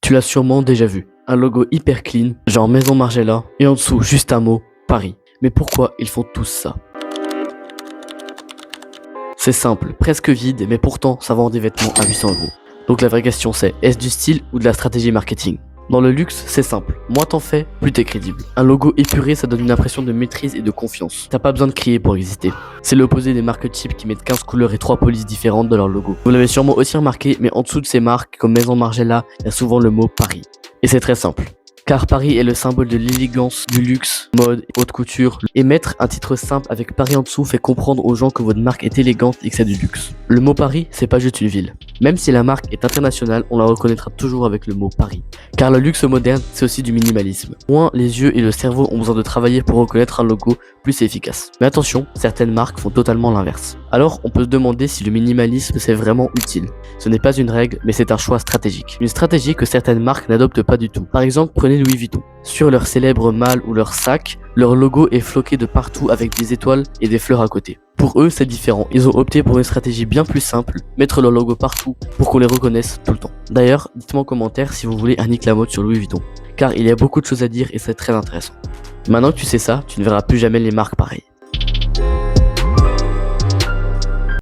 Tu l'as sûrement déjà vu. Un logo hyper clean, genre Maison Margiela, et en dessous juste un mot, Paris. Mais pourquoi ils font tous ça? C'est simple, presque vide, mais pourtant ça vend des vêtements à 800 euros. Donc la vraie question c'est, est-ce du style ou de la stratégie marketing? Dans le luxe, c'est simple. Moins t'en fais, plus t'es crédible. Un logo épuré, ça donne une impression de maîtrise et de confiance. T'as pas besoin de crier pour exister. C'est l'opposé des marques types qui mettent 15 couleurs et 3 polices différentes dans leur logo. Vous l'avez sûrement aussi remarqué, mais en dessous de ces marques, comme Maison Margiela, il y a souvent le mot Paris. Et c'est très simple. Car Paris est le symbole de l'élégance, du luxe, mode, haute couture. Et mettre un titre simple avec Paris en dessous fait comprendre aux gens que votre marque est élégante et que c'est du luxe. Le mot Paris, c'est pas juste une ville. Même si la marque est internationale, on la reconnaîtra toujours avec le mot Paris. Car le luxe moderne, c'est aussi du minimalisme. Moins les yeux et le cerveau ont besoin de travailler pour reconnaître un logo, plus c'est efficace. Mais attention, certaines marques font totalement l'inverse. Alors, on peut se demander si le minimalisme c'est vraiment utile. Ce n'est pas une règle, mais c'est un choix stratégique. Une stratégie que certaines marques n'adoptent pas du tout. Par exemple, prenez Louis Vuitton. Sur leur célèbre malle ou leur sac, leur logo est floqué de partout avec des étoiles et des fleurs à côté. Pour eux, c'est différent. Ils ont opté pour une stratégie bien plus simple, mettre leur logo partout pour qu'on les reconnaisse tout le temps. D'ailleurs, dites-moi en commentaire si vous voulez un Nick Lamotte sur Louis Vuitton, car il y a beaucoup de choses à dire et c'est très intéressant. Maintenant que tu sais ça, tu ne verras plus jamais les marques pareilles.